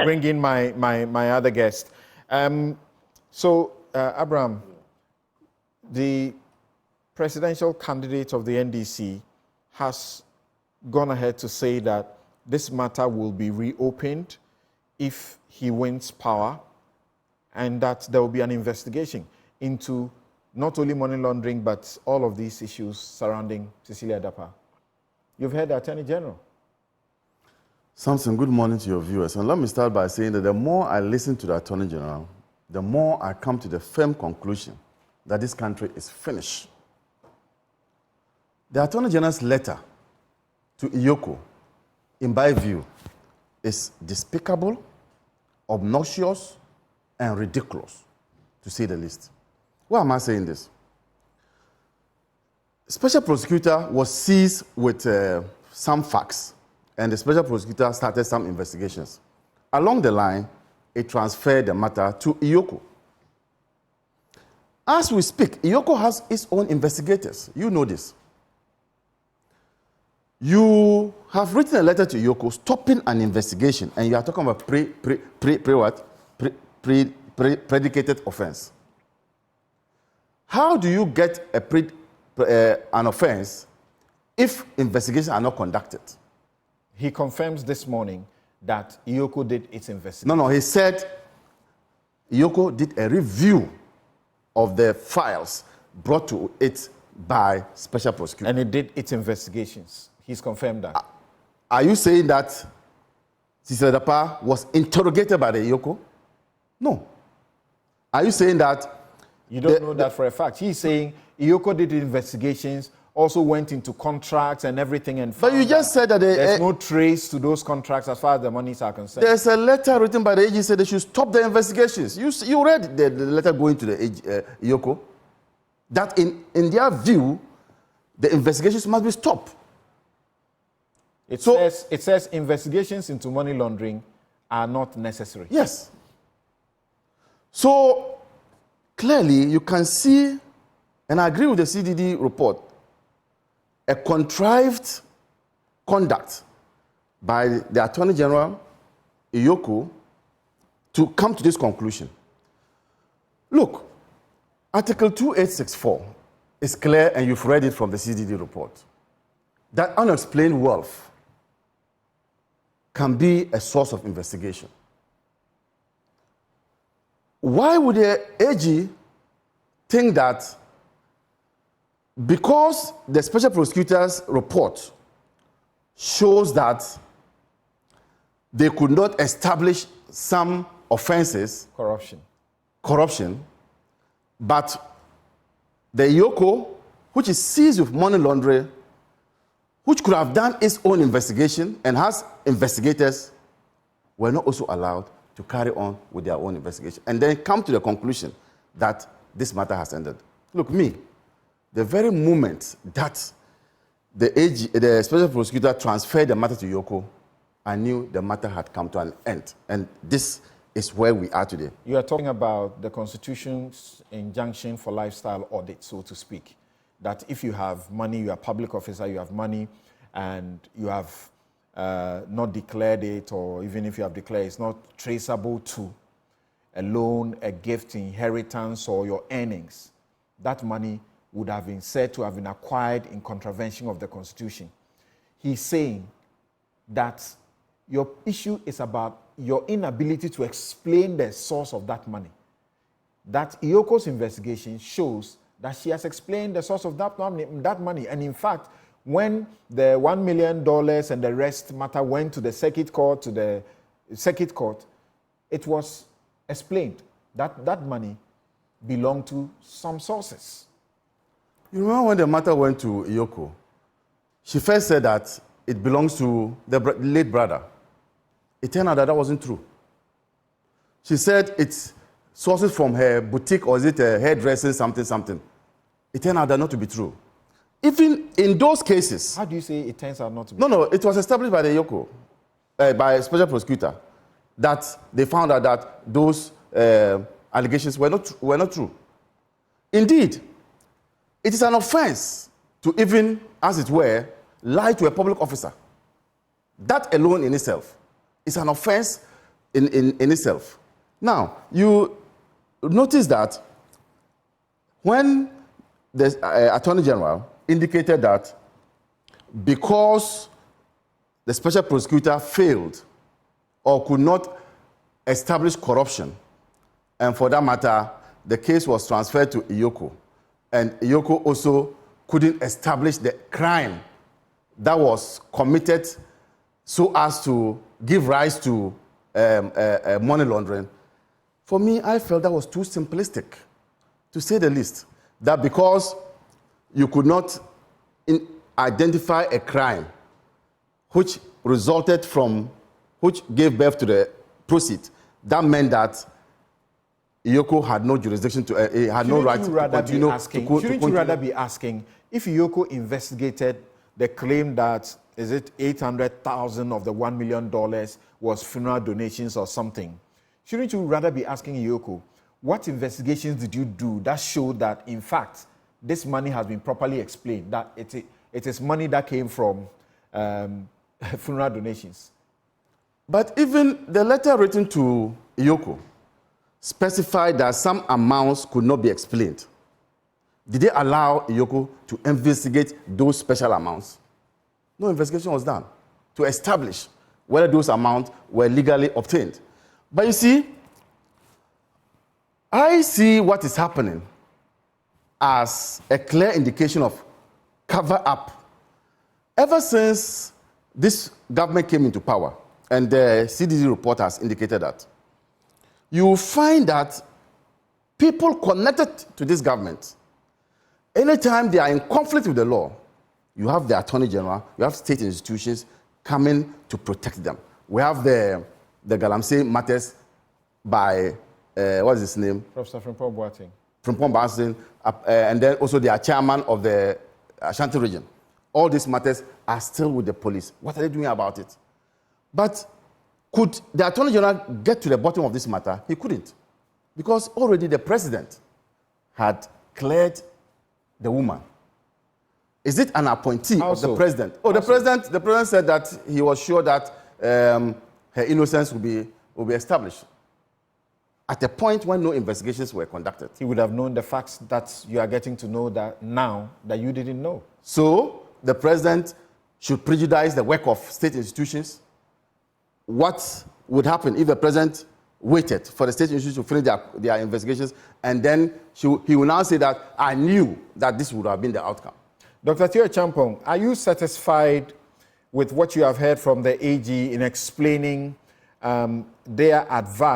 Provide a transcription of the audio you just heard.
bring in my other guest. Abraham, the presidential candidate of the NDC has gone ahead to say that this matter will be reopened if he wins power, and that there will be an investigation into not only money laundering, but all of these issues surrounding Cecilia Dapaah. You've heard the Attorney General. Samson, good morning to your viewers. And let me start by saying that the more I listen to the Attorney General, the more I come to the firm conclusion that this country is finished. The Attorney General's letter to Iyoko, in my view, is despicable, obnoxious, and ridiculous, to say the least. Why am I saying this? Special prosecutor was seized with some facts, and the special prosecutor started some investigations. Along the line, it transferred the matter to Iyoko. As we speak, Iyoko has its own investigators. You know this. You have written a letter to Iyoko stopping an investigation, and you are talking about predicated offense. How do you get an offense if investigations are not conducted? He confirms this morning that Iyoko did its investigation. No, he said Iyoko did a review of the files brought to it by special prosecutor. And it did its investigations. He's confirmed that. Are you saying that Cecilia Dapaah was interrogated by the Iyoko? No. Are you saying that... You don't know that for a fact. He's saying Iyoko did investigations, also went into contracts and everything, and but you just said that there's no trace to those contracts as far as the monies are concerned. There's a letter written by the AG said they should stop the investigations. You read the letter going to the Iyoko, that in their view, the investigations must be stopped. It says investigations into money laundering are not necessary. Yes. So clearly you can see, and I agree with the CDD report, a contrived conduct by the Attorney General, Iyoko, to come to this conclusion. Look, Article 2864 is clear, and you've read it from the CDD report, that unexplained wealth can be a source of investigation. Why would the AG think that because the special prosecutor's report shows that they could not establish some offenses, corruption, but the Iyoko, which is seized with money laundering, which could have done its own investigation and has investigators, were not also allowed to carry on with their own investigation and then come to the conclusion that this matter has ended. Look, the very moment that the special prosecutor transferred the matter to Iyoko, I knew the matter had come to an end. And this is where we are today. You are talking about the Constitution's injunction for lifestyle audit, so to speak. That if you have money, you're a public officer, you have money, and you have not declared it, or even if you have declared, it's not traceable to a loan, a gift, inheritance, or your earnings. That money would have been said to have been acquired in contravention of the Constitution. He's saying that your issue is about your inability to explain the source of that money. That Iyoko's investigation shows that she has explained the source of that money. And in fact, when the $1 million and the rest matter went to the circuit court, it was explained that that money belonged to some sources. You remember when the matter went to Iyoko, she first said that it belongs to the late brother. It turned out that wasn't true. She said it's sources from her boutique, or is it a hairdressing, something. It turned out that not to be true. Even in those cases... How do you say it turns out not to be true? No, it was established by the Iyoko, by a special prosecutor, that they found out that those allegations were not true. Indeed, it is an offense to even, as it were, lie to a public officer. That alone in itself is an offense in itself. Now, you notice that when the Attorney General indicated that because the special prosecutor failed or could not establish corruption, and for that matter, the case was transferred to Iyoko, and Iyoko also couldn't establish the crime that was committed so as to give rise to money laundering. For me, I felt that was too simplistic, to say the least. That because you could not identify a crime which resulted from, which gave birth to the proceed, that meant that Iyoko had no jurisdiction to, had no right to continue. Shouldn't you rather be asking if Iyoko investigated the claim that, is it 800,000 of the $1 million was funeral donations or something? Shouldn't you rather be asking Iyoko, what investigations did you do that showed that, in fact, this money has been properly explained, that it is money that came from funeral donations? But even the letter written to Iyoko specified that some amounts could not be explained. Did they allow Iyoko to investigate those special amounts? No investigation was done to establish whether those amounts were legally obtained. But you see, I see what is happening as a clear indication of cover-up. Ever since this government came into power, and the CDD report has indicated that, you will find that people connected to this government, anytime they are in conflict with the law, you have the Attorney General, you have state institutions coming to protect them. We have the Galamsey matters by, what's his name? Professor Frimpong Boateng. Frimpong Boateng, and then also the chairman of the Ashanti region. All these matters are still with the police. What are they doing about it? But could the Attorney General get to the bottom of this matter? He couldn't. Because already the president had cleared the woman. Is it an appointee of the president? Oh, the president said that he was sure that her innocence will be established. At a point when no investigations were conducted. He would have known the facts that you are getting to know that now that you didn't know. So the president should prejudice the work of state institutions. What would happen if the president waited for the state institutions to finish their investigations, and then he will now say that I knew that this would have been the outcome? Dr. Theo Champong, are you satisfied with what you have heard from the AG in explaining their advice